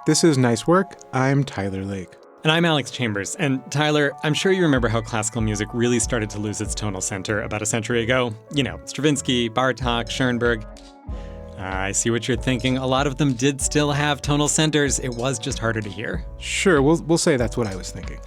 This is Nice Work. I'm Tyler Lake. And I'm Alex Chambers. And Tyler, I'm sure you remember how classical music really started to lose its tonal center about a century ago. You know, Stravinsky, Bartók, Schoenberg. I see what you're thinking. A lot of them did still have tonal centers. It was just harder to hear. Sure, we'll say that's what I was thinking.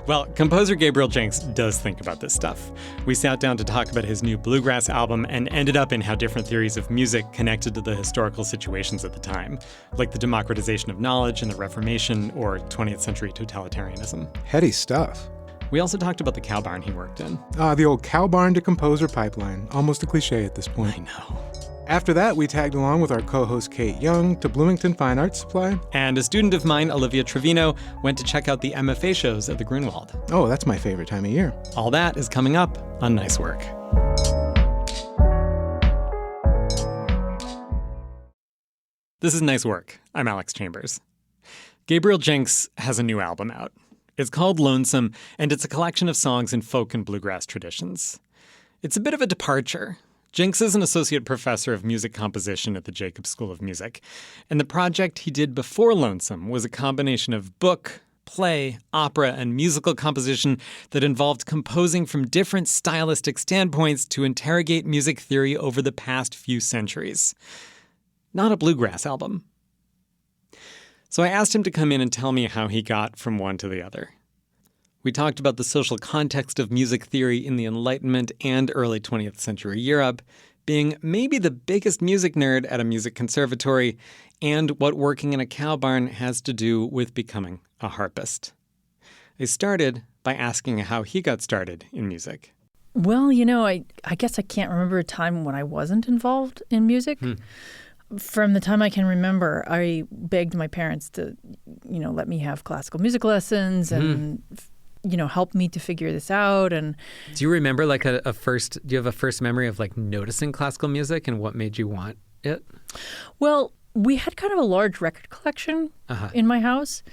Well, composer Gabriel Jenks does think about this stuff. We sat down to talk about his new Bluegrass album and ended up in how different theories of music connected to the historical situations at the time, like the democratization of knowledge and the Reformation or 20th century totalitarianism. Heady stuff. We also talked about the cow barn he worked in. The old cow barn to composer pipeline. Almost a cliche at this point. I know. After that, we tagged along with our co-host Kate Young to Bloomington Fine Art Supply. And a student of mine, Olivia Trevino, went to check out the MFA shows at the Grunwald. Oh, that's my favorite time of year. All that is coming up on Nice Work. This is Nice Work. I'm Alex Chambers. Gabriel Jenks has a new album out. It's called Lonesome, and it's a collection of songs in folk and bluegrass traditions. It's a bit of a departure. Jenks is an associate professor of music composition at the Jacobs School of Music, and the project he did before Lonesome was a combination of book, play, opera, and musical composition that involved composing from different stylistic standpoints to interrogate music theory over the past few centuries. Not a bluegrass album. So I asked him to come in and tell me how he got from one to the other. We talked about the social context of music theory in the Enlightenment and early 20th century Europe, being maybe the biggest music nerd at a music conservatory, and what working in a cow barn has to do with becoming a harpist. I started by asking how he got started in music. Well, I guess I can't remember a time when I wasn't involved in music. From the time I can remember, I begged my parents to, let me have classical music lessons and help me to figure this out. And do you remember do you have a first memory of noticing classical music and what made you want it? Well, we had kind of a large record collection in my house.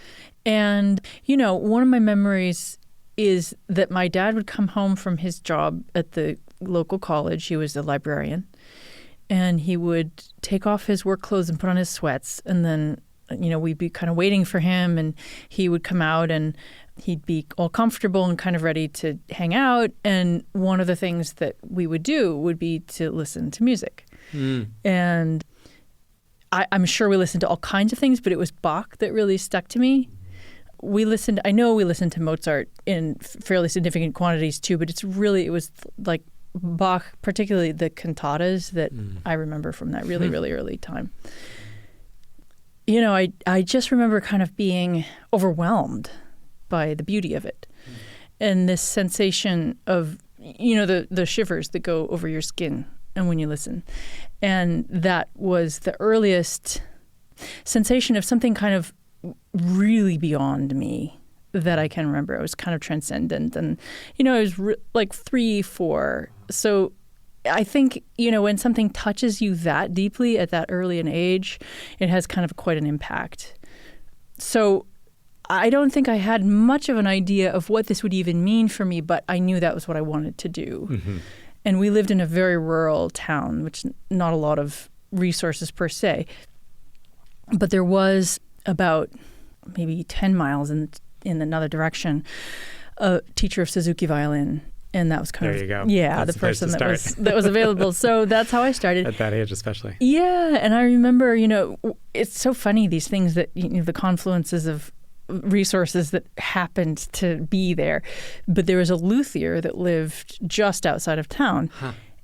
And, one of my memories is that my dad would come home from his job at the local college. He was the librarian. And he would take off his work clothes and put on his sweats. And then, we'd be kind of waiting for him. And he would come out and he'd be all comfortable and kind of ready to hang out. And one of the things that we would do would be to listen to music. And I'm sure we listened to all kinds of things, but it was Bach that really stuck to me. I know we listened to Mozart in fairly significant quantities too, but it was like Bach, particularly the cantatas that I remember from that really, really early time. I just remember kind of being overwhelmed by the beauty of it. And this sensation of, the shivers that go over your skin and when you listen. And that was the earliest sensation of something kind of really beyond me that I can remember. It was kind of transcendent. And, it was like 3, 4. So I think, when something touches you that deeply at that early an age, it has kind of quite an impact. So I don't think I had much of an idea of what this would even mean for me, but I knew that was what I wanted to do. Mm-hmm. And we lived in a very rural town, which not a lot of resources per se. But there was about maybe 10 miles in another direction, a teacher of Suzuki violin. And that was kind there you go. Yeah, that's the person that was available. So that's how I started. At that age especially. Yeah, and I remember, it's so funny, these things that, the confluences of resources that happened to be there. But there was a luthier that lived just outside of town.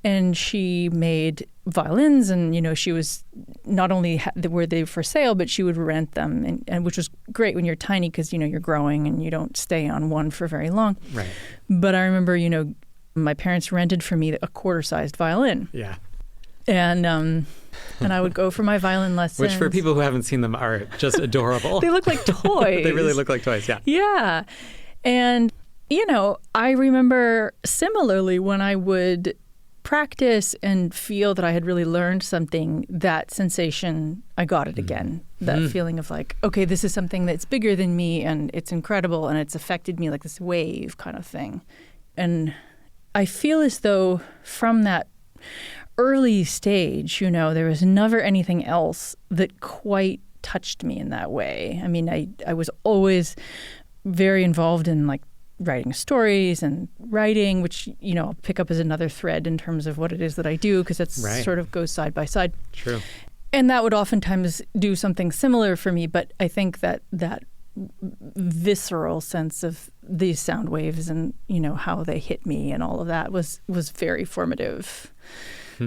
And she made violins, and she was not only were they for sale, but she would rent them, and which was great when you're tiny because you're growing and you don't stay on one for very long. Right. But I remember my parents rented for me a quarter-sized violin. Yeah. And I would go for my violin lessons. Which for people who haven't seen them are just adorable. They look like toys. They really look like toys. Yeah. Yeah, and I remember similarly when I would practice and feel that I had really learned something, that sensation, I got it again. That feeling of like, okay, this is something that's bigger than me and it's incredible and it's affected me like this wave kind of thing. And I feel as though from that early stage, there was never anything else that quite touched me in that way. I mean, I was always very involved in like writing stories and writing, which, I'll pick up as another thread in terms of what it is that I do, because it sort of goes side by side. True. And that would oftentimes do something similar for me. But I think that visceral sense of these sound waves and, how they hit me and all of that was very formative.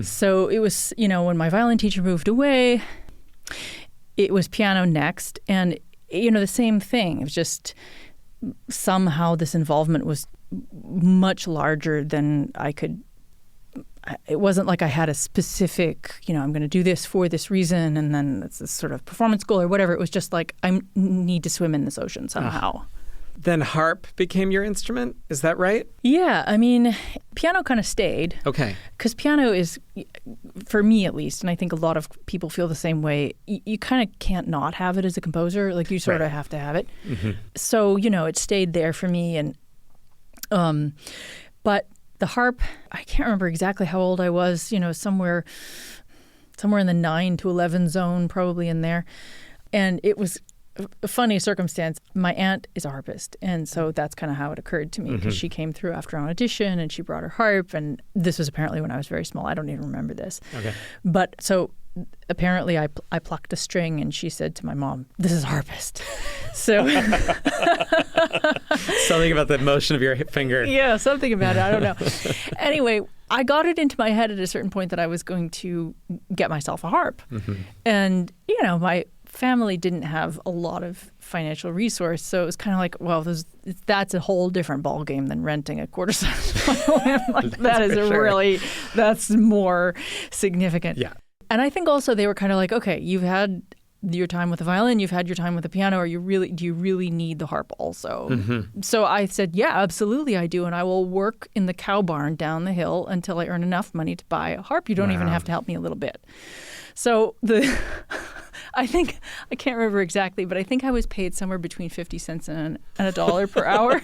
So it was, when my violin teacher moved away, it was piano next. And, the same thing. It was just somehow this involvement was much larger than I could. It wasn't like I had a specific, I'm going to do this for this reason, and then it's this sort of performance goal or whatever. It was just like, I need to swim in this ocean somehow. Then harp became your instrument? Is that right? Yeah. I mean, piano kind of stayed. Okay. Because piano is, for me at least, and I think a lot of people feel the same way, you kind of can't not have it as a composer. Like, you sort of have to have it. Mm-hmm. So, it stayed there for me. And but the harp, I can't remember exactly how old I was, somewhere in the 9 to 11 zone, probably in there. And it was a funny circumstance. My aunt is a harpist, and so that's kind of how it occurred to me, because she came through after an audition and she brought her harp, and this was apparently when I was very small. I don't even remember this. Okay. But so apparently I plucked a string, and she said to my mom, "This is a harpist." So something about the motion of your hip finger. Yeah, something about it. I don't know. Anyway, I got it into my head at a certain point that I was going to get myself a harp. Mm-hmm. And, my family didn't have a lot of financial resource, so it was kind of like, well, that's a whole different ballgame than renting a quarter-size violin. Like, that is that's more significant. Yeah. And I think also they were kind of like, okay, you've had your time with the violin, you've had your time with the piano, do you really need the harp also? Mm-hmm. So I said, yeah, absolutely I do, and I will work in the cow barn down the hill until I earn enough money to buy a harp. You don't even have to help me a little bit. So I think, I can't remember exactly, but I think I was paid somewhere between 50 cents and $1 per hour.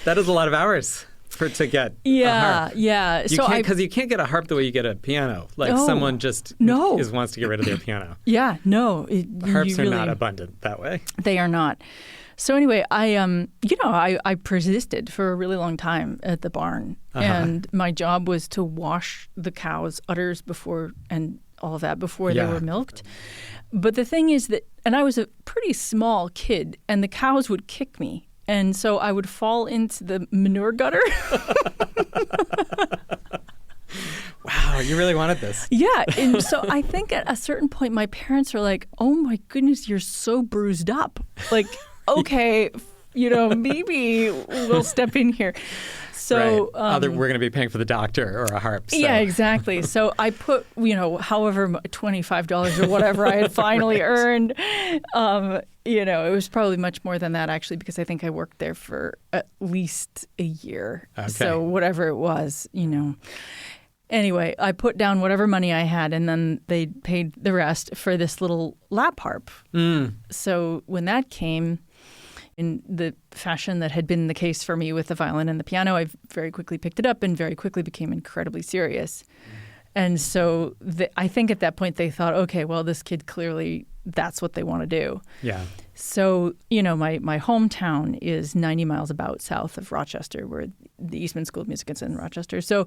That is a lot of hours to get a harp. Yeah. Because you can't get a harp the way you get a piano. Like someone just wants to get rid of their piano. Yeah, no. Harps are not abundant that way. They are not. So anyway, I persisted for a really long time at the barn. Uh-huh. And my job was to wash the cows' udders before they were milked. But the thing is that, and I was a pretty small kid, and the cows would kick me. And so I would fall into the manure gutter. Wow, you really wanted this. Yeah. And so I think at a certain point, my parents were like, oh my goodness, you're so bruised up. Like, okay, maybe we'll step in here. So we're going to be paying for the doctor or a harp. So. Yeah, exactly. So I put, however $25 or whatever I had finally earned. It was probably much more than that, actually, because I think I worked there for at least a year. Okay. So whatever it was, Anyway, I put down whatever money I had, and then they paid the rest for this little lap harp. Mm. So when that came, in the fashion that had been the case for me with the violin and the piano, I very quickly picked it up and very quickly became incredibly serious. And so I think at that point they thought, okay, well, this kid clearly, that's what they want to do. Yeah. So, my hometown is 90 miles about south of Rochester, where the Eastman School of Music is in Rochester. So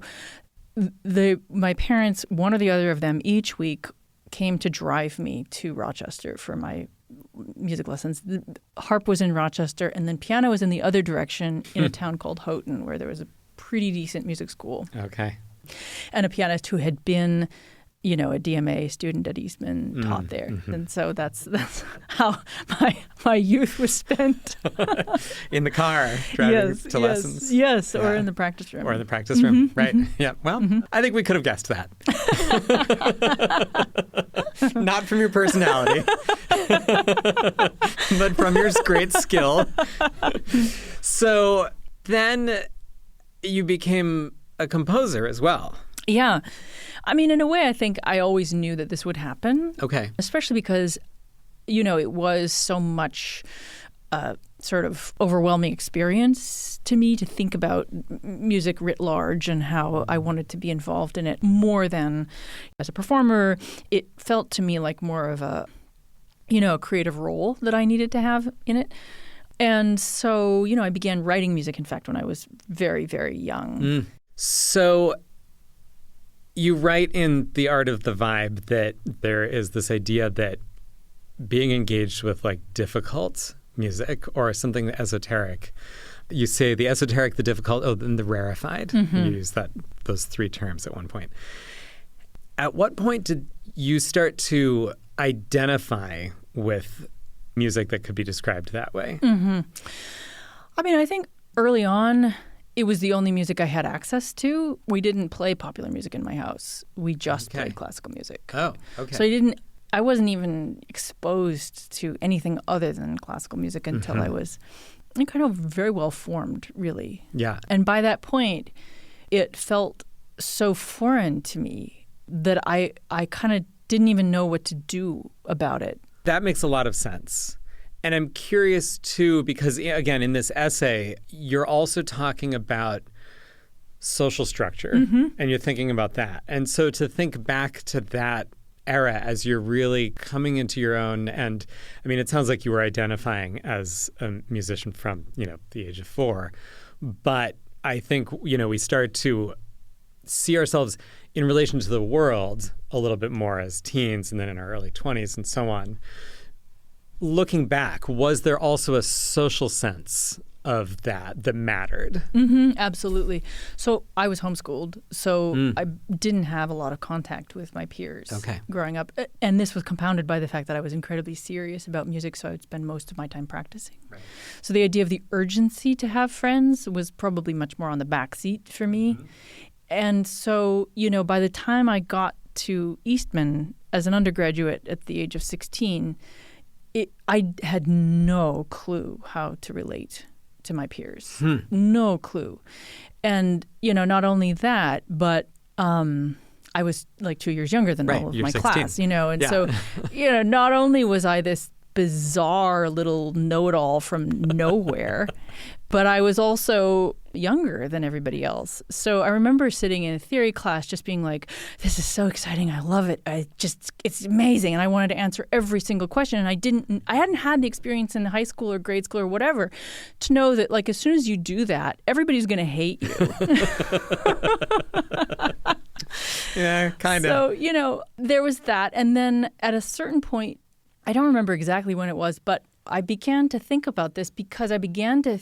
my parents, one or the other of them, each week came to drive me to Rochester for my music lessons. The harp was in Rochester, and then piano was in the other direction in a town called Houghton, where there was a pretty decent music school. Okay. And a pianist who had been, a DMA student at Eastman taught there. Mm-hmm. And so that's how my youth was spent. In the car, driving to lessons. Yes, or in the practice room. Or in the practice room, right. Mm-hmm. Yeah, well, I think we could have guessed that. Not from your personality, but from your great skill. So then you became a composer as well. Yeah. I mean, in a way, I think I always knew that this would happen. Okay. Especially because, it was so much sort of overwhelming experience to me to think about music writ large and how I wanted to be involved in it more than as a performer. It felt to me like more of a a creative role that I needed to have in it. And so, I began writing music, in fact, when I was very, very young. So you write in The Art of the Vibe that there is this idea that being engaged with like difficult music or something esoteric, you say the esoteric, the difficult, and the rarefied. You use those three terms at one point. At what point did you start to identify with music that could be described that way? I mean, I think early on, it was the only music I had access to. We didn't play popular music in my house. We just played classical music. Oh, okay. So I wasn't even exposed to anything other than classical music until I was kind of very well formed, really. Yeah. And by that point, it felt so foreign to me that I kind of didn't even know what to do about it. That makes a lot of sense. And I'm curious, too, because, again, in this essay, you're also talking about social structure, and you're thinking about that. And so to think back to that era as you're really coming into your own, and, I mean, it sounds like you were identifying as a musician from, the age of 4. But I think, we start to see ourselves in relation to the world a little bit more as teens and then in our early 20s and so on. Looking back, was there also a social sense of that mattered? Absolutely. So I was homeschooled, so I didn't have a lot of contact with my peers growing up. And this was compounded by the fact that I was incredibly serious about music, so I would spend most of my time practicing. Right. So the idea of the urgency to have friends was probably much more on the back seat for me. And so, by the time I got to Eastman as an undergraduate at the age of 16, I had no clue how to relate to my peers. No clue. And, not only that, but I was like 2 years younger than all of my 16. class, and so, not only was I this bizarre little know-it-all from nowhere, but I was also younger than everybody else. So I remember sitting in a theory class just being like, this is so exciting. I love it. It's amazing. And I wanted to answer every single question. And I hadn't had the experience in high school or grade school or whatever to know that like, as soon as you do that, everybody's going to hate you. Yeah, kind of. So, there was that. And then at a certain point, I don't remember exactly when it was, but I began to think about this because I began to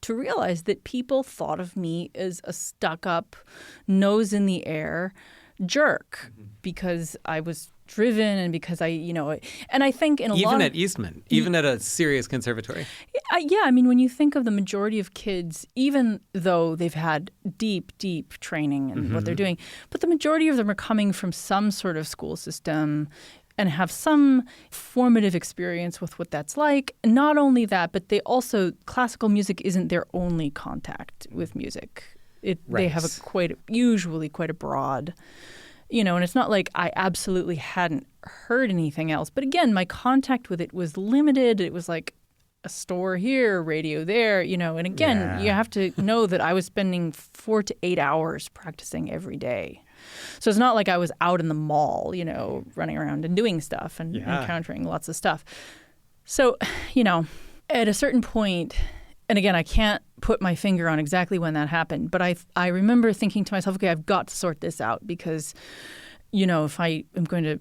realize that people thought of me as a stuck-up, nose in the air jerk because I was driven and because and I think in a lot even at Eastman, even at a serious conservatory. Yeah, I mean, when you think of the majority of kids, even though they've had deep, deep training in what they're doing, but the majority of them are coming from some sort of school system and have some formative experience with what that's like. Not only that, but they classical music isn't their only contact with music. They have usually quite a broad, and it's not like I absolutely hadn't heard anything else. But again, my contact with it was limited. It was like a store here, a radio there, and again, you have to know that I was spending 4 to 8 hours practicing every day. So it's not like I was out in the mall, running around and doing stuff and encountering lots of stuff. So, at a certain point, and again, I can't put my finger on exactly when that happened, but I remember thinking to myself, okay, I've got to sort this out because, if I am going to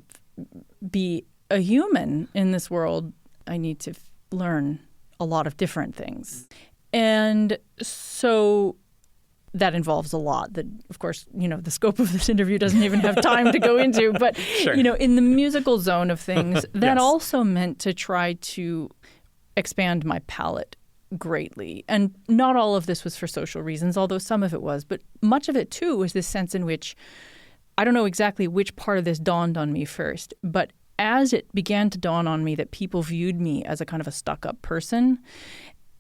be a human in this world, I need to learn a lot of different things. And so that involves a lot that, of course, the scope of this interview doesn't even have time to go into. But, in the musical zone of things, that also meant to try to expand my palette greatly. And not all of this was for social reasons, although some of it was. But much of it, too, was this sense in which I don't know exactly which part of this dawned on me first, but as it began to dawn on me that people viewed me as a kind of a stuck-up person,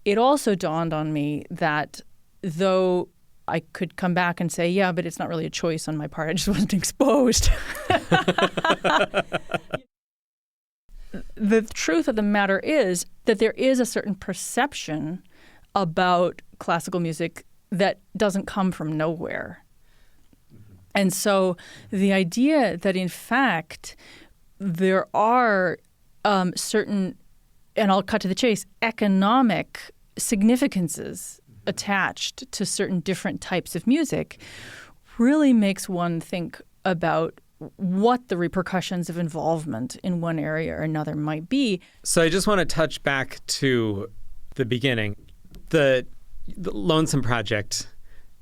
it also dawned on me that though I could come back and say, yeah, but it's not really a choice on my part. I just wasn't exposed. The truth of the matter is that there is a certain perception about classical music that doesn't come from nowhere. And so the idea that, in fact, there are certain, and I'll cut to the chase, economic significances attached to certain different types of music really makes one think about what the repercussions of involvement in one area or another might be. So I just want to touch back to the beginning. The Lonesome Project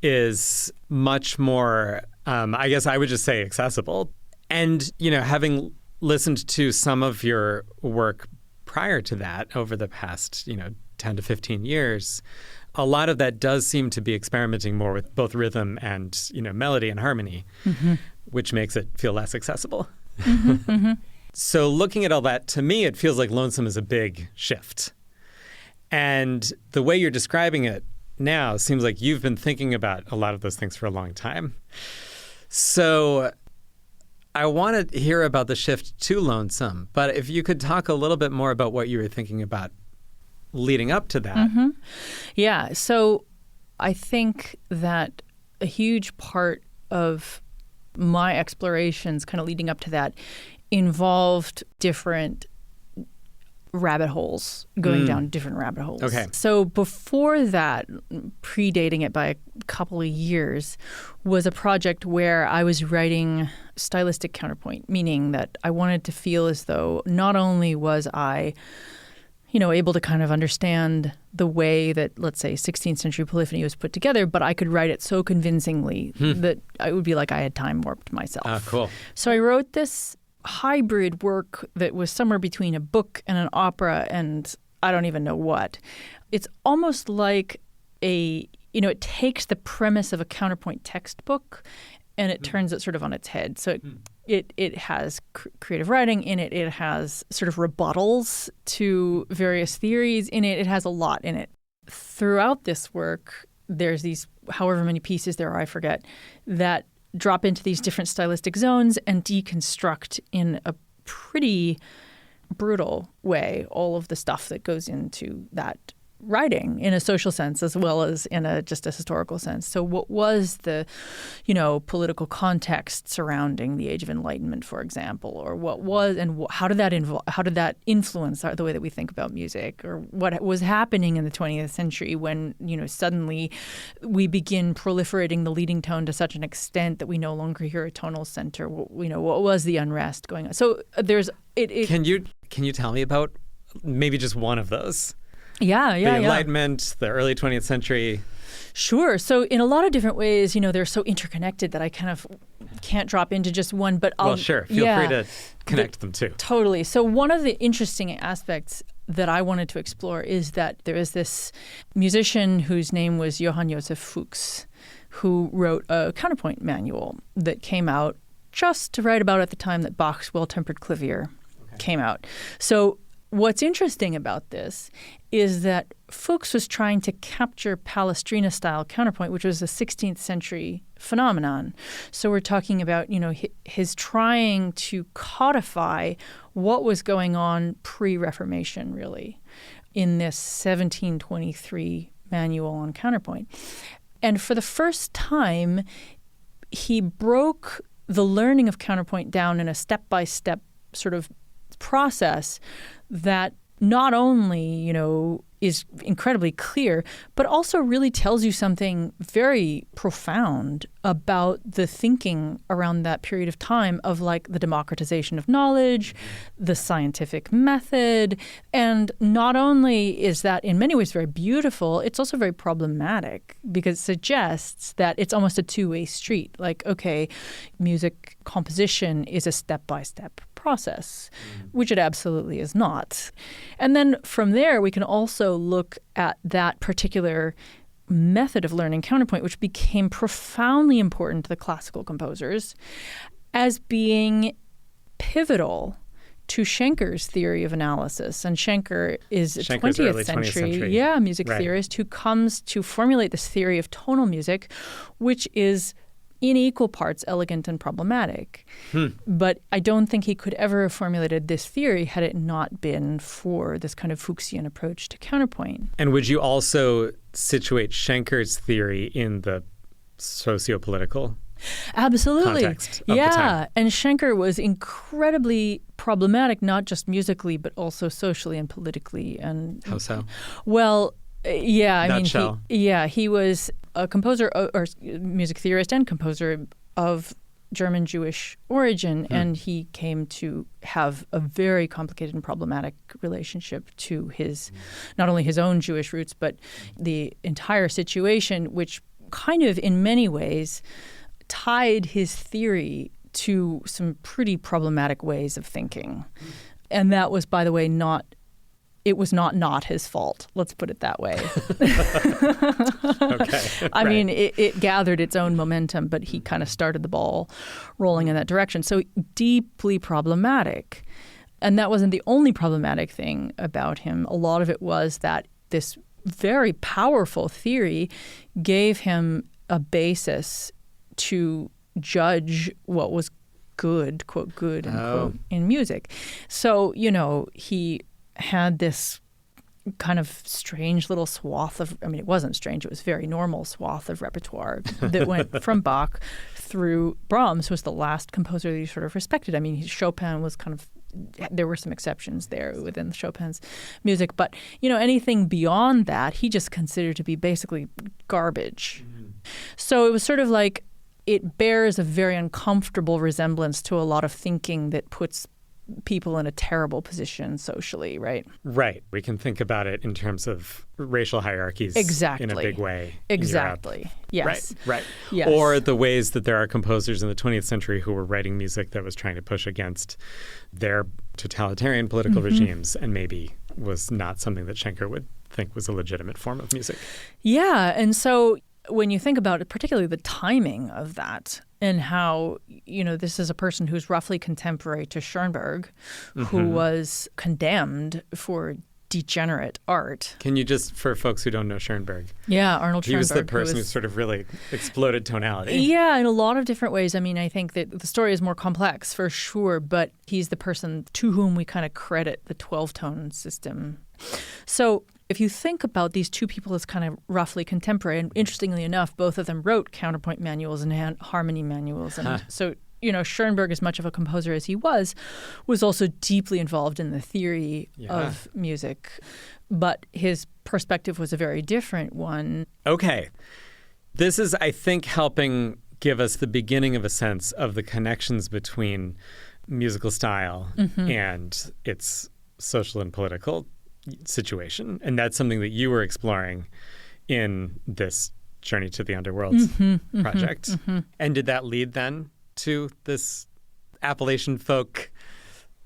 is much more, I guess I would just say, accessible. And, having listened to some of your work prior to that over the past, 10 to 15 years, a lot of that does seem to be experimenting more with both rhythm and, melody and harmony, which makes it feel less accessible. So looking at all that, to me, it feels like Lonesome is a big shift. And the way you're describing it now seems like you've been thinking about a lot of those things for a long time. So I want to hear about the shift to Lonesome, but if you could talk a little bit more about what you were thinking about leading up to that. Yeah, so I think that a huge part of my explorations kind of leading up to that involved different rabbit holes, going down different rabbit holes. Okay. So before that, predating it by a couple of years, was a project where I was writing stylistic counterpoint, meaning that I wanted to feel as though not only was I able to kind of understand the way that, let's say, 16th century polyphony was put together, but I could write it so convincingly that it would be like I had time warped myself. Cool. So I wrote this hybrid work that was somewhere between a book and an opera and I don't even know what. It's almost like it takes the premise of a counterpoint textbook and it turns it sort of on its head. So it has creative writing in it. It has sort of rebuttals to various theories in it. It has a lot in it. Throughout this work, there's these, however many pieces there are, I forget, that drop into these different stylistic zones and deconstruct in a pretty brutal way all of the stuff that goes into that writing in a social sense as well as in just a historical sense. So what was the, political context surrounding the Age of Enlightenment, for example, or what was and how did that influence the way that we think about music, or what was happening in the 20th century when, suddenly we begin proliferating the leading tone to such an extent that we no longer hear a tonal center. What was the unrest going on? So there's it. Can you tell me about maybe just one of those? Yeah. The Enlightenment, the early 20th century. Sure. So in a lot of different ways, they're so interconnected that I kind of can't drop into just one. But Feel free to connect them too. Totally. So one of the interesting aspects that I wanted to explore is that there is this musician whose name was Johann Joseph Fuchs, who wrote a counterpoint manual that came out just right about at the time that Bach's Well-Tempered Clavier came out. So what's interesting about this is that Fuchs was trying to capture Palestrina-style counterpoint, which was a 16th century phenomenon. So we're talking about, his trying to codify what was going on pre-Reformation, really, in this 1723 manual on counterpoint. And for the first time, he broke the learning of counterpoint down in a step-by-step sort of process that not only, is incredibly clear, but also really tells you something very profound about the thinking around that period of time of like the democratization of knowledge, the scientific method. And not only is that in many ways very beautiful, it's also very problematic because it suggests that it's almost a two-way street. Like, okay, music composition is a step-by-step process, which it absolutely is not. And then from there, we can also look at that particular method of learning counterpoint, which became profoundly important to the classical composers, as being pivotal to Schenker's theory of analysis. And Schenker is a 20th century music theorist who comes to formulate this theory of tonal music, which is in equal parts elegant and problematic. But I don't think he could ever have formulated this theory had it not been for this kind of Fuchsian approach to counterpoint. And would you also situate Schenker's theory in the socio-political Absolutely. context of the Yeah. time. And Schenker was incredibly problematic, not just musically, but also socially and politically. And How so? well, yeah, I Nutshell. mean, he was a composer or music theorist and composer of German Jewish origin, and he came to have a very complicated and problematic relationship to his, not only his own Jewish roots, but the entire situation, which kind of in many ways tied his theory to some pretty problematic ways of thinking. And that was, by the way, it was not his fault. Let's put it that way. Okay. I mean, it gathered its own momentum, but he kind of started the ball rolling in that direction. So deeply problematic. And that wasn't the only problematic thing about him. A lot of it was that this very powerful theory gave him a basis to judge what was good, quote, good, unquote, in music. So, he had this kind of strange little swath of, I mean, it wasn't strange, it was very normal swath of repertoire that went from Bach through Brahms, who was the last composer that he sort of respected. I mean, Chopin was kind of, there were some exceptions there within Chopin's music, but, anything beyond that, he just considered to be basically garbage. So it was sort of like, it bears a very uncomfortable resemblance to a lot of thinking that puts people in a terrible position socially, right? Right. We can think about it in terms of racial hierarchies Exactly. in a big way. Exactly. Yes. Right. Yes. Or the ways that there are composers in the 20th century who were writing music that was trying to push against their totalitarian political regimes and maybe was not something that Schenker would think was a legitimate form of music. Yeah. And so when you think about it, particularly the timing of that and how, this is a person who's roughly contemporary to Schoenberg, who was condemned for degenerate art. Can you just, for folks who don't know Schoenberg? Yeah, Arnold Schoenberg. He was the person who sort of really exploded tonality. Yeah, in a lot of different ways. I mean, I think that the story is more complex for sure, but he's the person to whom we kind of credit the 12-tone system. So if you think about these two people as kind of roughly contemporary, and interestingly enough, both of them wrote counterpoint manuals and harmony manuals. And so, Schoenberg, as much of a composer as he was also deeply involved in the theory of music. But his perspective was a very different one. Okay. This is, I think, helping give us the beginning of a sense of the connections between musical style and its social and political situation. And that's something that you were exploring in this Journey to the Underworld project. And did that lead then to this Appalachian folk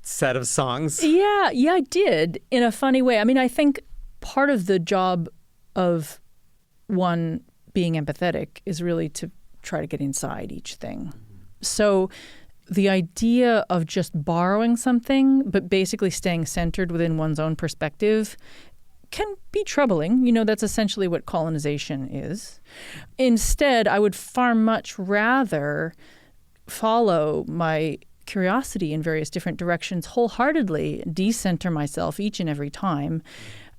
set of songs? Yeah, I did, in a funny way. I mean, I think part of the job of one being empathetic is really to try to get inside each thing. So the idea of just borrowing something, but basically staying centered within one's own perspective, can be troubling. That's essentially what colonization is. Instead, I would far much rather follow my curiosity in various different directions wholeheartedly, decenter myself each and every time,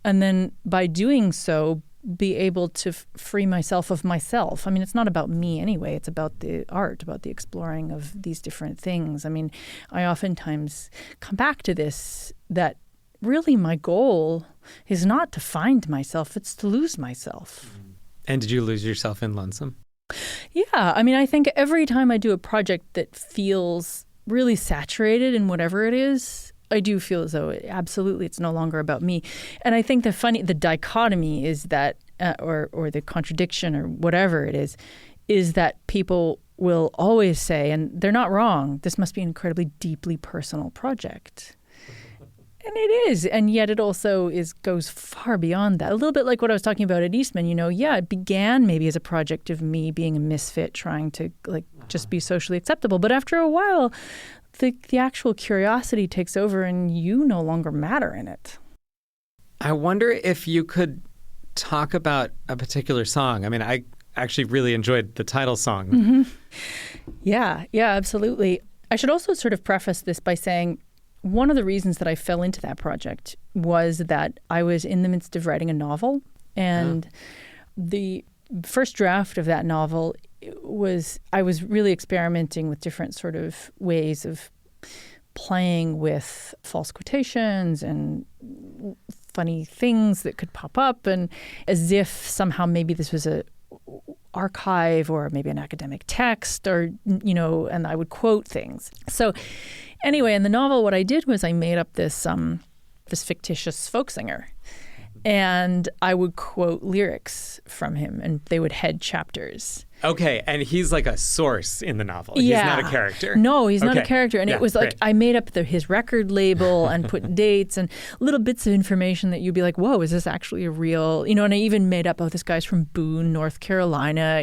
and then by doing so, be able to free myself of myself. I mean, it's not about me anyway. It's about the art, about the exploring of these different things. I mean, I oftentimes come back to this, that really my goal is not to find myself, it's to lose myself. And did you lose yourself in Lonesome? Yeah. I mean, I think every time I do a project that feels really saturated in whatever it is, I do feel as though it's no longer about me. And I think the dichotomy is that, or the contradiction or whatever it is that people will always say, and they're not wrong, this must be an incredibly deeply personal project. And it is, and yet it also goes far beyond that. A little bit like what I was talking about at Eastman, it began maybe as a project of me being a misfit, trying to just be socially acceptable. But after a while, the actual curiosity takes over and you no longer matter in it. I wonder if you could talk about a particular song. I mean, I actually really enjoyed the title song. Yeah, absolutely. I should also sort of preface this by saying one of the reasons that I fell into that project was that I was in the midst of writing a novel, and the first draft of that novel I was really experimenting with different sort of ways of playing with false quotations and funny things that could pop up, and as if somehow maybe this was a archive or maybe an academic text, or and I would quote things. So anyway, in the novel, what I did was I made up this fictitious folk singer, and I would quote lyrics from him, and they would head chapters. Okay, and he's like a source in the novel. He's not a character. No, he's not a character. And Yeah, it was like great. I made up his record label and put dates and little bits of information that you'd be like, whoa, is this actually a real, and I even made up, this guy's from Boone, North Carolina.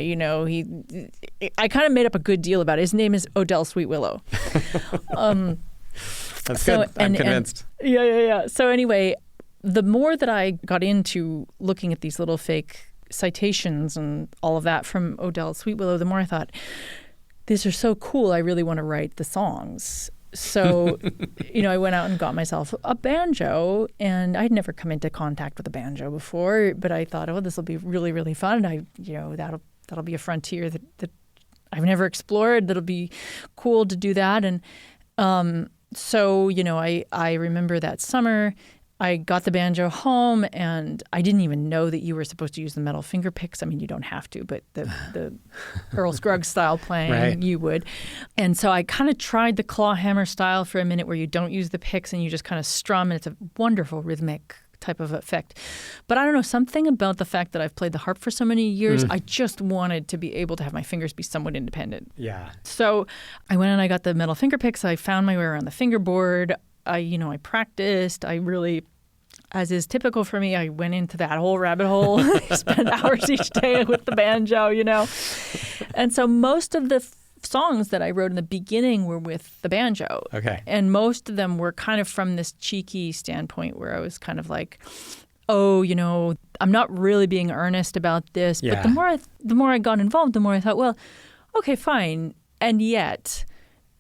I kind of made up a good deal about it. His name is Odell Sweetwillow. That's good. I'm convinced. Yeah. So anyway, the more that I got into looking at these little fake citations and all of that from Odell Sweetwillow, the more I thought, these are so cool. I really want to write the songs. So, I went out and got myself a banjo, and I'd never come into contact with a banjo before, but I thought, this will be really, really fun. That'll be a frontier that I've never explored. That'll be cool to do that. And so, I remember that summer I got the banjo home, and I didn't even know that you were supposed to use the metal finger picks. I mean, you don't have to, but the Earl Scruggs style playing, right. You would. And so I kind of tried the claw hammer style for a minute, where you don't use the picks and you just kind of strum, and it's a wonderful rhythmic type of effect. But I don't know, something about the fact that I've played the harp for so many years, I just wanted to be able to have my fingers be somewhat independent. Yeah. So I went and I got the metal finger picks. I found my way around the fingerboard. I practiced. I really, as is typical for me, I went into that whole rabbit hole. I spent hours each day with the banjo, And so most of the songs that I wrote in the beginning were with the banjo. Okay. And most of them were kind of from this cheeky standpoint where I was kind of like, I'm not really being earnest about this. Yeah. But the more I got involved, the more I thought, well, okay, fine. And yet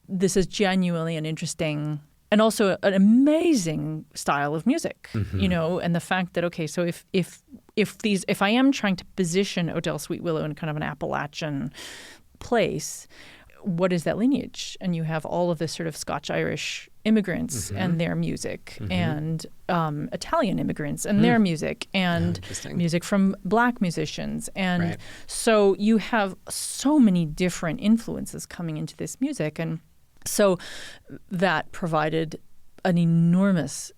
this is genuinely an interesting and also an amazing style of music, and the fact that, okay, so if I am trying to position Odell Sweetwillow in kind of an Appalachian place, what is that lineage? And you have all of this sort of Scotch-Irish immigrants and their music, and Italian immigrants and their music, and music from Black musicians. And so you have so many different influences coming into this music. And so that provided an enormous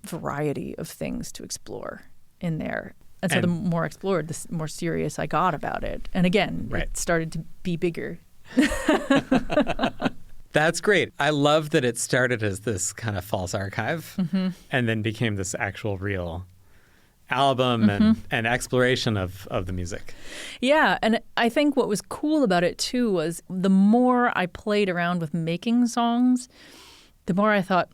variety of things to explore in there. And so the more I explored, the more serious I got about it. And again, it started to be bigger. That's great. I love that it started as this kind of false archive and then became this actual real album and exploration of the music. Yeah, and I think what was cool about it too was the more I played around with making songs, the more I thought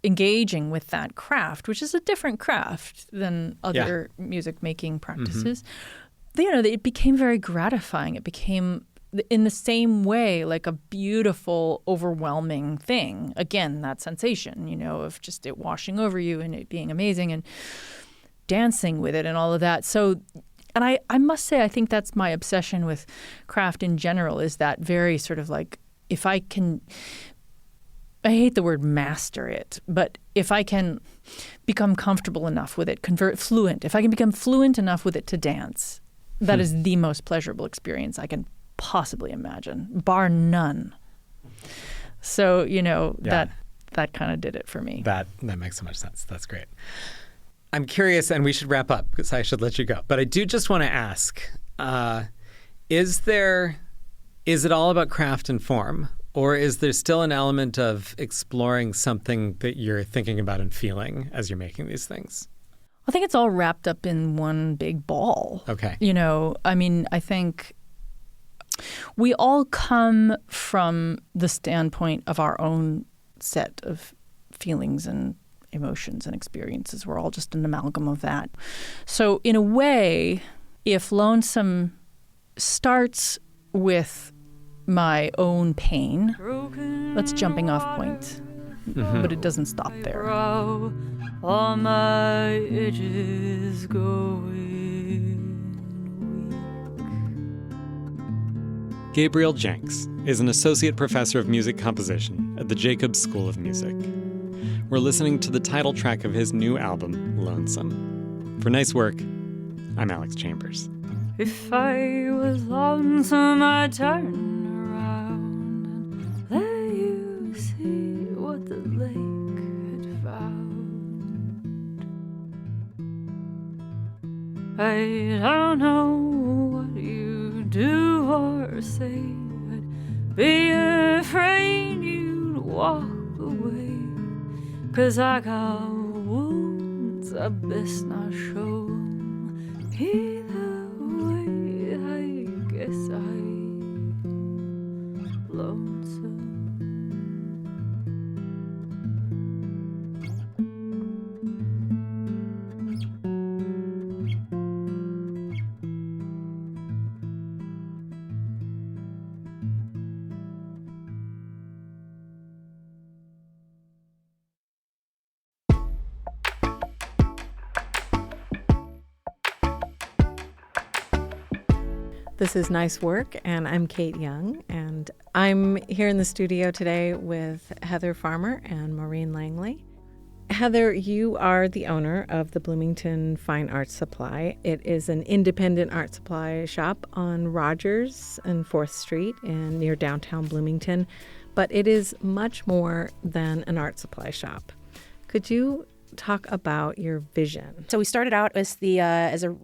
engaging with that craft, which is a different craft than other music making practices, it became very gratifying. It became, in the same way, like a beautiful, overwhelming thing. Again, that sensation, of just it washing over you and it being amazing and dancing with it and all of that. So, and I must say, I think that's my obsession with craft in general, is that very sort of like, if I can, I hate the word master it, but if I can become comfortable enough with it, if I can become fluent enough with it to dance, that is the most pleasurable experience I can possibly imagine, bar none. So, that kind of did it for me. That makes so much sense. That's great. I'm curious, and we should wrap up because I should let you go. But I do just want to ask, is it all about craft and form? Or is there still an element of exploring something that you're thinking about and feeling as you're making these things? I think it's all wrapped up in one big ball. Okay. I think we all come from the standpoint of our own set of feelings and emotions and experiences. We're all just an amalgam of that. So in a way, if Lonesome starts with my own pain, that's jumping off point. But it doesn't stop there. All my edges going weak. Gabriel Jenks is an associate professor of music composition at the Jacobs School of Music. We're listening to the title track of his new album, Lonesome. For Nice Work, I'm Alex Chambers. If I was lonesome, I'd turn around and let you see what the lake had found. I don't know what you do or say, I'd be afraid you'd walk away, 'cause I got wounds I best not show 'em. Either way, I guess I'm lonesome. This is Nice Work, and I'm Kate Young, and I'm here in the studio today with Heather Farmer and Maureen Langley. Heather, you are the owner of the Bloomington Fine Art Supply. It is an independent art supply shop on Rogers and 4th Street near downtown Bloomington, but it is much more than an art supply shop. Could you talk about your vision? So we started out as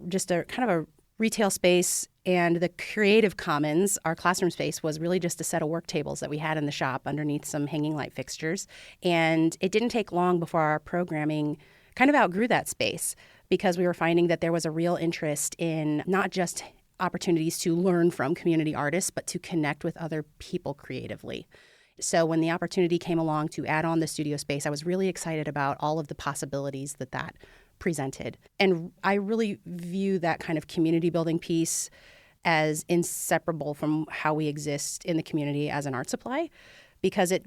just a kind of a retail space, and the Creative Commons, our classroom space, was really just a set of work tables that we had in the shop underneath some hanging light fixtures. And it didn't take long before our programming kind of outgrew that space, because we were finding that there was a real interest in not just opportunities to learn from community artists, but to connect with other people creatively. So when the opportunity came along to add on the studio space, I was really excited about all of the possibilities that presented. And I really view that kind of community building piece as inseparable from how we exist in the community as an art supply, because it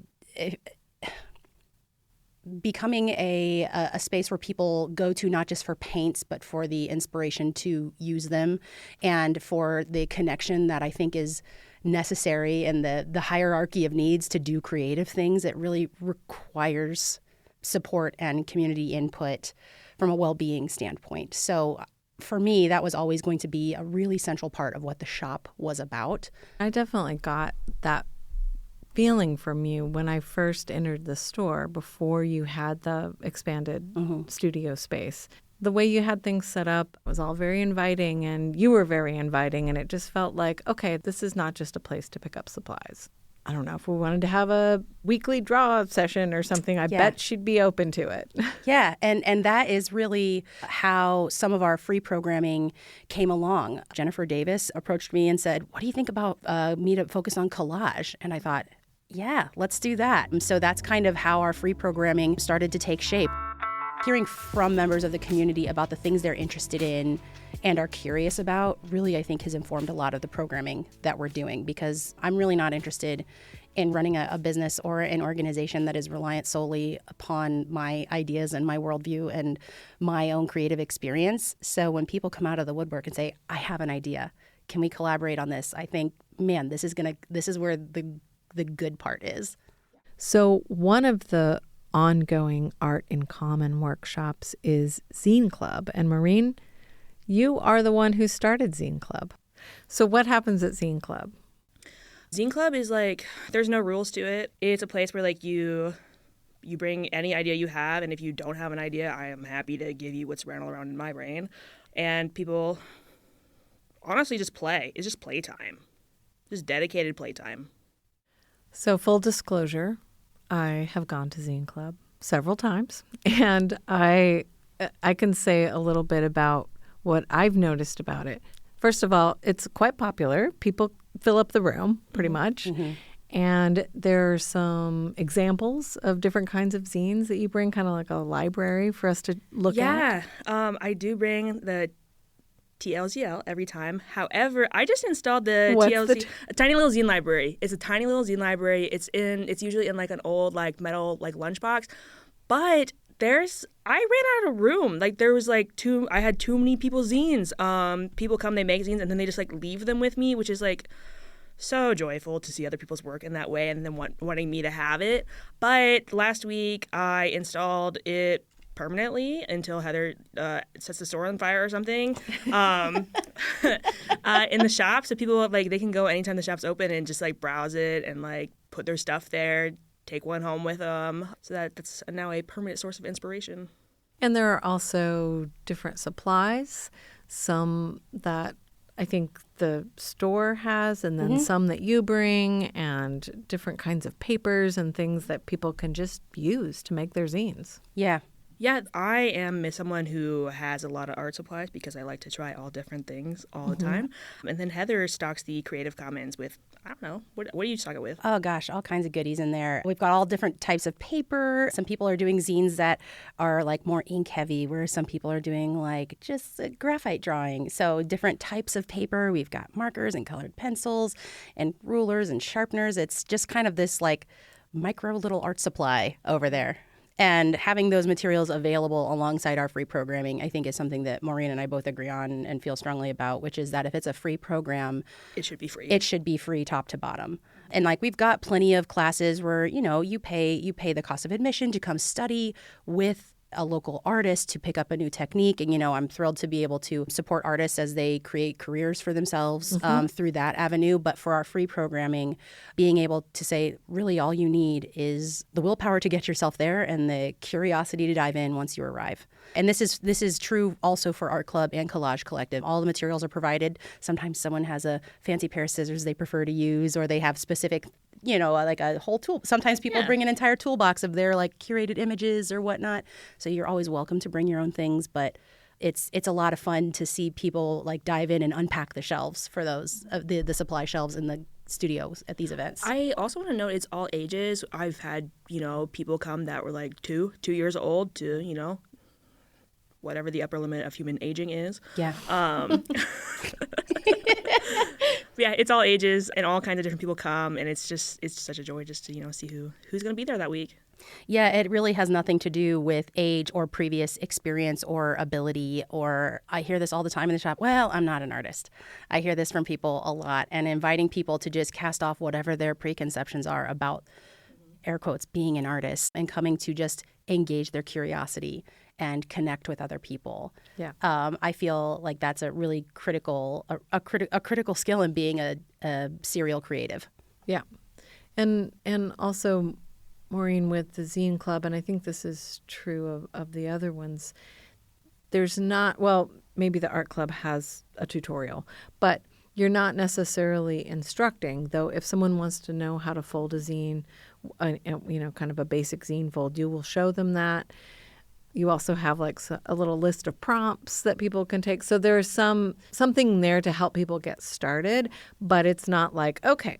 becoming a space where people go to not just for paints, but for the inspiration to use them and for the connection that I think is necessary in the hierarchy of needs to do creative things. It really requires support and community input from a well-being standpoint. So for me, that was always going to be a really central part of what the shop was about. I definitely got that feeling from you when I first entered the store before you had the expanded studio space. The way you had things set up was all very inviting, and you were very inviting, and it just felt like, okay, this is not just a place to pick up supplies. I don't know if we wanted to have a weekly draw session or something. I bet she'd be open to it. Yeah, and that is really how some of our free programming came along. Jennifer Davis approached me and said, what do you think about me to focus on collage? And I thought, yeah, let's do that. And so that's kind of how our free programming started to take shape. Hearing from members of the community about the things they're interested in and are curious about really, I think, has informed a lot of the programming that we're doing, because I'm really not interested in running a business or an organization that is reliant solely upon my ideas and my worldview and my own creative experience. So when people come out of the woodwork and say, I have an idea, can we collaborate on this? I think, man, this is where the good part is. So one of the ongoing Art in Common workshops is Zine Club. And Maureen, you are the one who started Zine Club. So what happens at Zine Club? Zine Club is there's no rules to it. It's a place where you bring any idea you have, and if you don't have an idea, I am happy to give you what's rattling around in my brain. And people honestly just play. It's just playtime. Just dedicated playtime. So full disclosure, I have gone to Zine Club several times, and I can say a little bit about what I've noticed about it. First of all, it's quite popular. People fill up the room pretty much. Mm-hmm. And there are some examples of different kinds of zines that you bring, kind of like a library for us to look at. Yeah, I do bring the TLZL every time. However, I just installed the a tiny little zine library. It's a tiny little zine library. It's usually in an old metal lunchbox. But I ran out of room. There was I had too many people's zines. People come, they make zines, and then they just leave them with me, which is so joyful to see other people's work in that way and then wanting me to have it. But last week I installed it permanently until Heather sets the store on fire or something in the shop. So people like they can go anytime the shop's open and just like browse it and like put their stuff there, take one home with them. So that's now a permanent source of inspiration. And there are also different supplies, some that I think the store has, and then some that you bring, and different kinds of papers and things that people can just use to make their zines. Yeah. Yeah, I am someone who has a lot of art supplies because I like to try all different things all the time. And then Heather stocks the Creative Commons with, I don't know, what do you stock it with? Oh, gosh, all kinds of goodies in there. We've got all different types of paper. Some people are doing zines that are like more ink heavy, whereas some people are doing like just graphite drawing. So different types of paper. We've got markers and colored pencils and rulers and sharpeners. It's just kind of this like micro little art supply over there. And having those materials available alongside our free programming, I think, is something that Maureen and I both agree on and feel strongly about, which is that if it's a free program, it should be free. It should be free top to bottom. And like we've got plenty of classes where, you know, you pay the cost of admission to come study with a local artist to pick up a new technique. And, you know, I'm thrilled to be able to support artists as they create careers for themselves through that avenue. But for our free programming, being able to say, really all you need is the willpower to get yourself there and the curiosity to dive in once you arrive. And this is true also for Art Club and Collage Collective. All the materials are provided. Sometimes someone has a fancy pair of scissors they prefer to use, or they have specific, you know, like a whole tool. Sometimes people bring an entire toolbox of their like curated images or whatnot. So you're always welcome to bring your own things, but it's a lot of fun to see people like dive in and unpack the shelves for those the supply shelves in the studios at these events. I also want to note it's all ages. I've had, you know, people come that were like 2 years old to, you know, whatever the upper limit of human aging is. Yeah. Yeah, it's all ages and all kinds of different people come, and it's such a joy just to, you know, see who's going to be there that week. Yeah, it really has nothing to do with age or previous experience or ability. Or I hear this all the time in the shop. Well, I'm not an artist. I hear this from people a lot, and inviting people to just cast off whatever their preconceptions are about, air quotes, being an artist, and coming to just engage their curiosity and connect with other people. Yeah. I feel like that's a really critical skill in being a serial creative. Yeah. And also, Maureen, with the Zine Club, and I think this is true of the other ones, there's not, well, maybe the art club has a tutorial, but you're not necessarily instructing, though if someone wants to know how to fold a zine, you know, kind of a basic zine fold, you will show them that. You also have like a little list of prompts that people can take. So there's something there to help people get started, but it's not like, okay,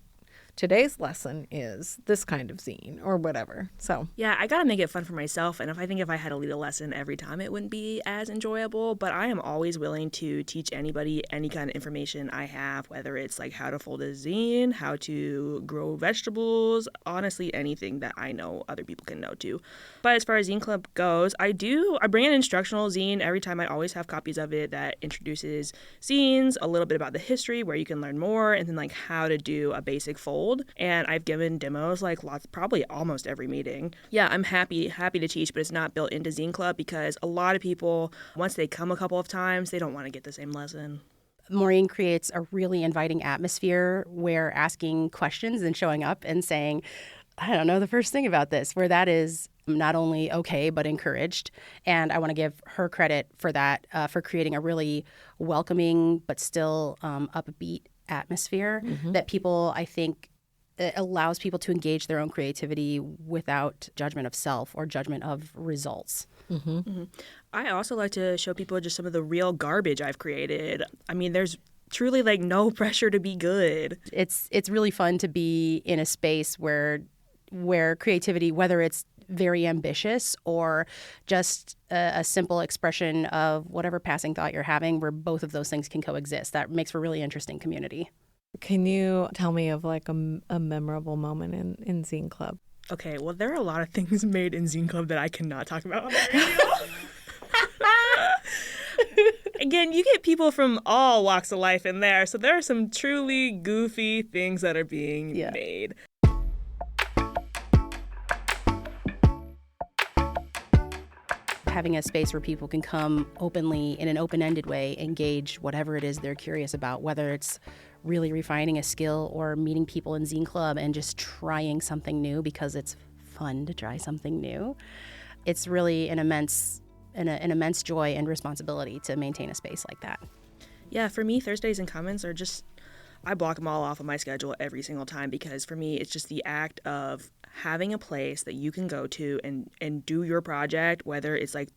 today's lesson is this kind of zine or whatever. So yeah, I gotta make it fun for myself, and if I had to lead a lesson every time, it wouldn't be as enjoyable. But I am always willing to teach anybody any kind of information I have, whether it's like how to fold a zine, how to grow vegetables, honestly anything that I know other people can know too. But as far as Zine Club goes, I bring an instructional zine every time. I always have copies of it that introduces zines, a little bit about the history where you can learn more, and then like how to do a basic fold. And I've given demos like probably almost every meeting. Yeah, I'm happy to teach, but it's not built into Zine Club because a lot of people, once they come a couple of times, they don't want to get the same lesson. Maureen creates a really inviting atmosphere where asking questions and showing up and saying, I don't know the first thing about this, where that is not only okay, but encouraged. And I want to give her credit for that, for creating a really welcoming but still upbeat atmosphere that people, I think, it allows people to engage their own creativity without judgment of self or judgment of results. I also like to show people just some of the real garbage I've created. I mean, there's truly like no pressure to be good. It's really fun to be in a space where creativity, whether it's very ambitious or just a simple expression of whatever passing thought you're having, where both of those things can coexist. That makes for a really interesting community. can you tell me of like a memorable moment in Zine Club? Okay, well, there are a lot of things made in Zine Club that I cannot talk about on the radio. Again, you get people from all walks of life in there, so there are some truly goofy things that are being made. Having a space where people can come openly, in an open-ended way, engage whatever it is they're curious about, whether it's really refining a skill or meeting people in Zine Club and just trying something new because it's fun to try something new. It's really an immense joy and responsibility to maintain a space like that. Yeah, for me, Thursdays and Commons are just, I block them all off of my schedule every single time because for me, it's just the act of having a place that you can go to and do your project, whether it's like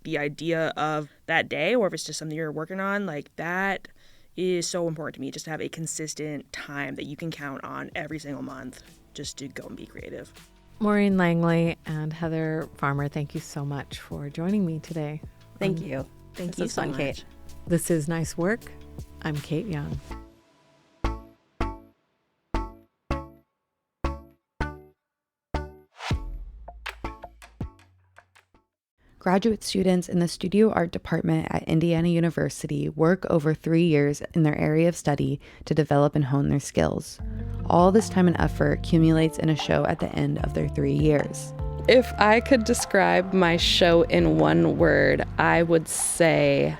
the idea of that day or if it's just something you're working on, like that is so important to me, just to have a consistent time that you can count on every single month just to go and be creative. Maureen Langley and Heather Farmer, thank you so much for joining me today. Thank you. Thank you so much. Kate. This is Nice Work. I'm Kate Young. Graduate students in the Studio Art Department at Indiana University work over 3 years in their area of study to develop and hone their skills. All this time and effort accumulates in a show at the end of their 3 years. If I could describe my show in one word, I would say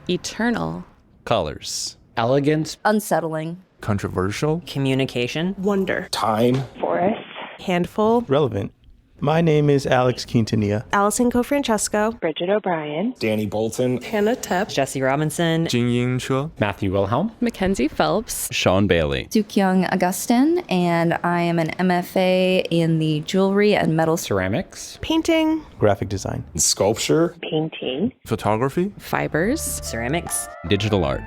eternal. Colors. Elegant. Unsettling. Controversial. Communication. Wonder. Time. Forest. Handful. Relevant. My name is Alex Quintanilla. Allison Cofrancesco. Bridget O'Brien. Danny Bolton. Hannah Tepp. Jesse Robinson. Jingying Che. Matthew Wilhelm. Mackenzie Phelps. Sean Bailey. Sukyoung Augustin, and I am an MFA in the jewelry and metal ceramics. Painting. Graphic design. Sculpture. Painting. Photography. Fibers. Ceramics. Digital art.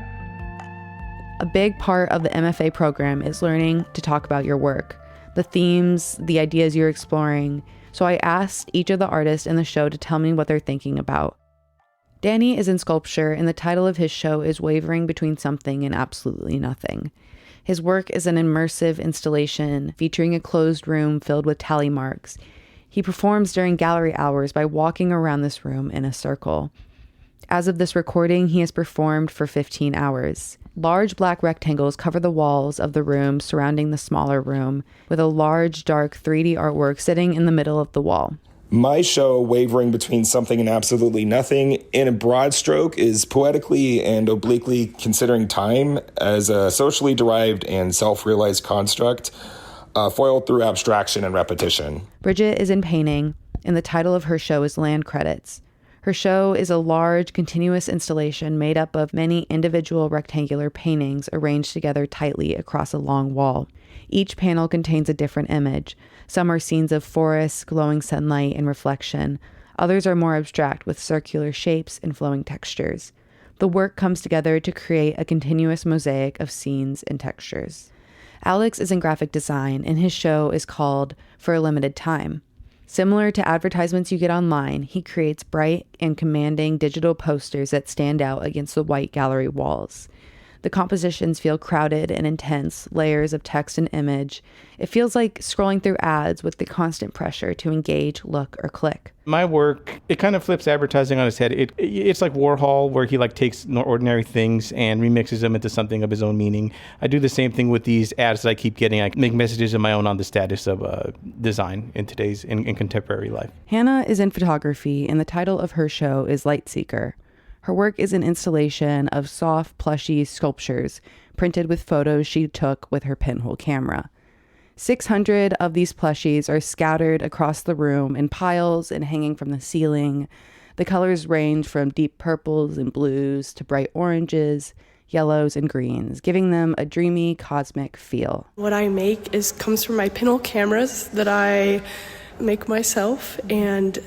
A big part of the MFA program is learning to talk about your work, the themes, the ideas you're exploring. So I asked each of the artists in the show to tell me what they're thinking about. Danny is in sculpture, and the title of his show is Wavering Between Something and Absolutely Nothing. His work is an immersive installation featuring a closed room filled with tally marks. He performs during gallery hours by walking around this room in a circle. As of this recording, he has performed for 15 hours. Large black rectangles cover the walls of the room surrounding the smaller room, with a large, dark 3D artwork sitting in the middle of the wall. My show, Wavering Between Something and Absolutely Nothing, in a broad stroke, is poetically and obliquely considering time as a socially derived and self-realized construct, foiled through abstraction and repetition. Bridget is in painting, and the title of her show is Land Credits. Her show is a large, continuous installation made up of many individual rectangular paintings arranged together tightly across a long wall. Each panel contains a different image. Some are scenes of forests, glowing sunlight, and reflection. Others are more abstract, with circular shapes and flowing textures. The work comes together to create a continuous mosaic of scenes and textures. Alex is in graphic design, and his show is called For a Limited Time. Similar to advertisements you get online, he creates bright and commanding digital posters that stand out against the white gallery walls. The compositions feel crowded and intense, layers of text and image. It feels like scrolling through ads with the constant pressure to engage, look, or click. My work, it kind of flips advertising on its head. It's like Warhol, where he takes ordinary things and remixes them into something of his own meaning. I do the same thing with these ads that I keep getting. I make messages of my own on the status of design in today's, in contemporary life. Hannah is in photography, and the title of her show is Light Seeker. Her work is an installation of soft, plushy sculptures printed with photos she took with her pinhole camera. 600 of these plushies are scattered across the room in piles and hanging from the ceiling. The colors range from deep purples and blues to bright oranges, yellows, and greens, giving them a dreamy, cosmic feel. What I make comes from my pinhole cameras that I make myself, and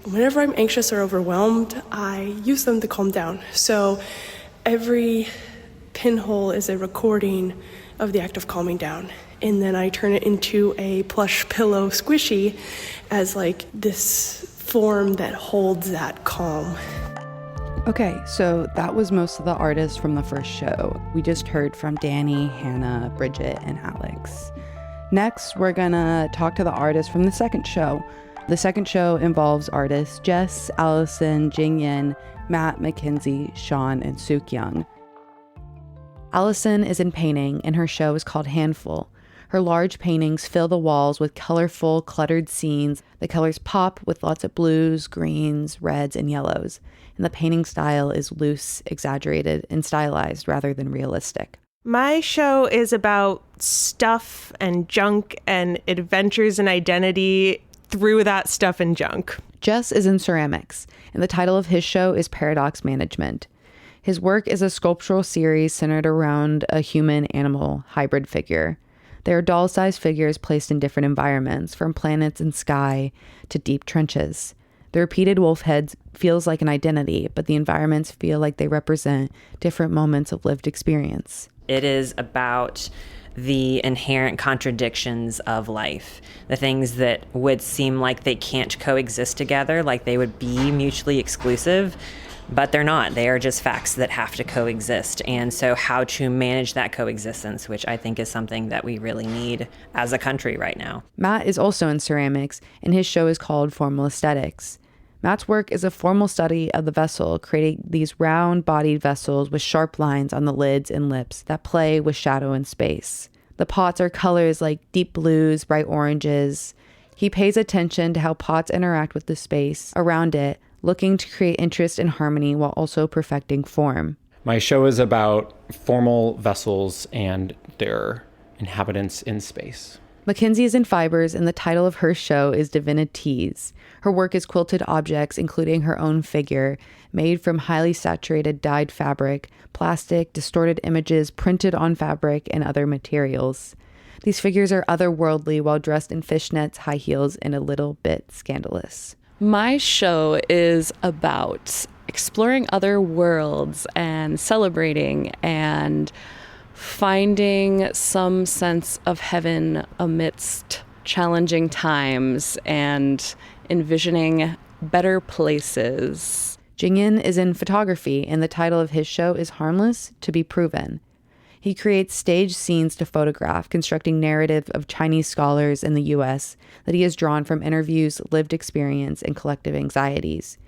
whenever I'm anxious or overwhelmed, I use them to calm down. So every pinhole is a recording of the act of calming down, and then I turn it into a plush pillow squishy as this form that holds that calm. Okay, so that was most of the artists from the first show. We just heard from Danny, Hannah, Bridget, and Alex. Next, we're gonna talk to the artist from the second show. The second show involves artists Jess, Allison, Jingyin, Matt, Mackenzie, Sean, and Suk Young. Allison is in painting, and her show is called Handful. Her large paintings fill the walls with colorful, cluttered scenes. The colors pop with lots of blues, greens, reds, and yellows. And the painting style is loose, exaggerated, and stylized rather than realistic. My show is about stuff and junk and adventures and identity through that stuff and junk. Jess is in ceramics, and the title of his show is Paradox Management. His work is a sculptural series centered around a human-animal hybrid figure. There are doll-sized figures placed in different environments, from planets and sky to deep trenches. The repeated wolf heads feels like an identity, but the environments feel like they represent different moments of lived experience. It is about the inherent contradictions of life, the things that would seem like they can't coexist together, like they would be mutually exclusive, but they're not. They are just facts that have to coexist. And so how to manage that coexistence, which I think is something that we really need as a country right now. Matt is also in ceramics, and his show is called Formal Aesthetics. Matt's work is a formal study of the vessel, creating these round-bodied vessels with sharp lines on the lids and lips that play with shadow and space. The pots are colors like deep blues, bright oranges. He pays attention to how pots interact with the space around it, looking to create interest and harmony while also perfecting form. My show is about formal vessels and their inhabitants in space. Mackenzie is in fibers, and the title of her show is Divinities. Her work is quilted objects, including her own figure, made from highly saturated dyed fabric, plastic, distorted images printed on fabric, and other materials. These figures are otherworldly while dressed in fishnets, high heels, and a little bit scandalous. My show is about exploring other worlds and celebrating and finding some sense of heaven amidst challenging times and envisioning better places. Jingyin is in photography, and the title of his show is Harmless to be Proven. He creates staged scenes to photograph, constructing narrative of Chinese scholars in the U.S. that he has drawn from interviews, lived experience, and collective anxieties.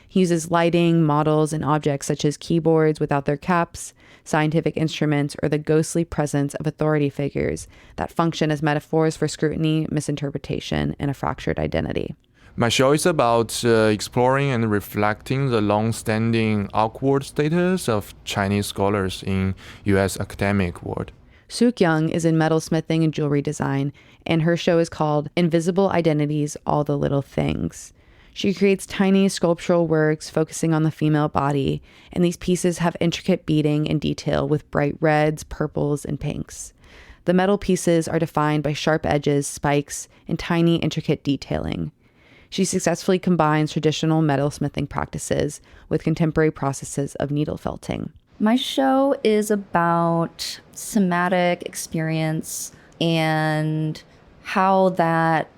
He uses lighting, models, and objects such as keyboards without their caps, scientific instruments, or the ghostly presence of authority figures that function as metaphors for scrutiny, misinterpretation, and a fractured identity. My show is about exploring and reflecting the long-standing awkward status of Chinese scholars in U.S. academic world. Suk Young is in metalsmithing and jewelry design, and her show is called Invisible Identities, All the Little Things. She creates tiny sculptural works focusing on the female body, and these pieces have intricate beading and detail with bright reds, purples, and pinks. The metal pieces are defined by sharp edges, spikes, and tiny intricate detailing. She successfully combines traditional metalsmithing practices with contemporary processes of needle felting. My show is about somatic experience and how that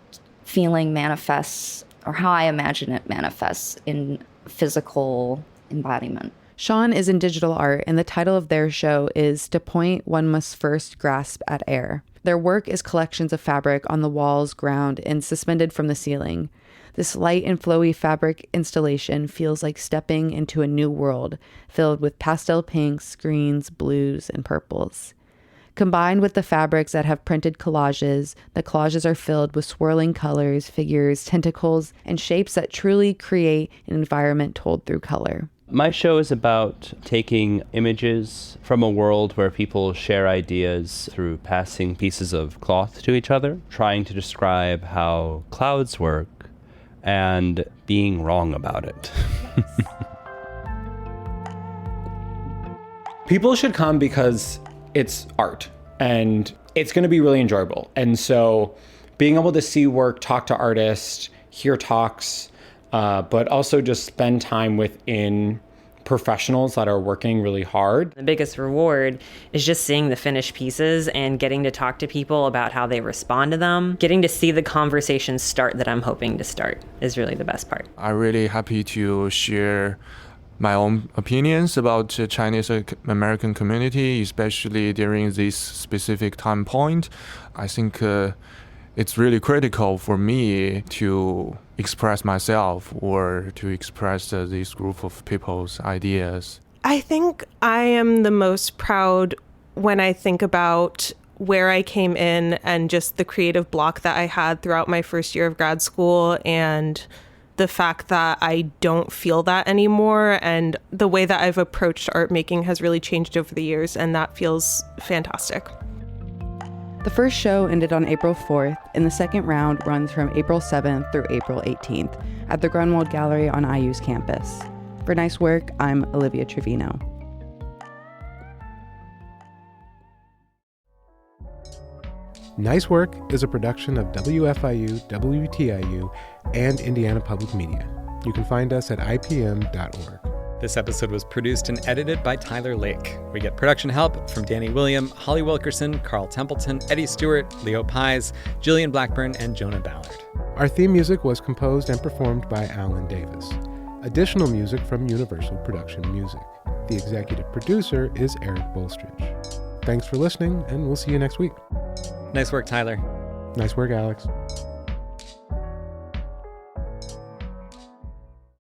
feeling manifests, or how I imagine it manifests in physical embodiment. Sean is in digital art, and the title of their show is To Point, One Must First Grasp at Air. Their work is collections of fabric on the walls, ground, and suspended from the ceiling. This light and flowy fabric installation feels like stepping into a new world, filled with pastel pinks, greens, blues, and purples. Combined with the fabrics that have printed collages, the collages are filled with swirling colors, figures, tentacles, and shapes that truly create an environment told through color. My show is about taking images from a world where people share ideas through passing pieces of cloth to each other, trying to describe how clouds work, and being wrong about it. People should come because it's art and it's going to be really enjoyable. And so being able to see work, talk to artists, hear talks, but also just spend time within professionals that are working really hard. The biggest reward is just seeing the finished pieces and getting to talk to people about how they respond to them. Getting to see the conversation start that I'm hoping to start is really the best part. I'm really happy to share my own opinions about the Chinese American community, especially during this specific time point. I think it's really critical for me to express myself or to express this group of people's ideas. I think I am the most proud when I think about where I came in and just the creative block that I had throughout my first year of grad school, and the fact that I don't feel that anymore, and the way that I've approached art making has really changed over the years, and that feels fantastic. The first show ended on April 4th, and the second round runs from April 7th through April 18th at the Grunwald Gallery on IU's campus. For Nice Work, I'm Olivia Trevino. Nice Work is a production of WFIU, WTIU, and Indiana Public Media. You can find us at ipm.org. This episode was produced and edited by Tyler Lake. We get production help from Danny William, Holly Wilkerson, Carl Templeton, Eddie Stewart, Leo Pies, Jillian Blackburn, and Jonah Ballard. Our theme music was composed and performed by Alan Davis. Additional music from Universal Production Music. The executive producer is Eric Bolstridge. Thanks for listening, and we'll see you next week. Nice work, Tyler. Nice work, Alex.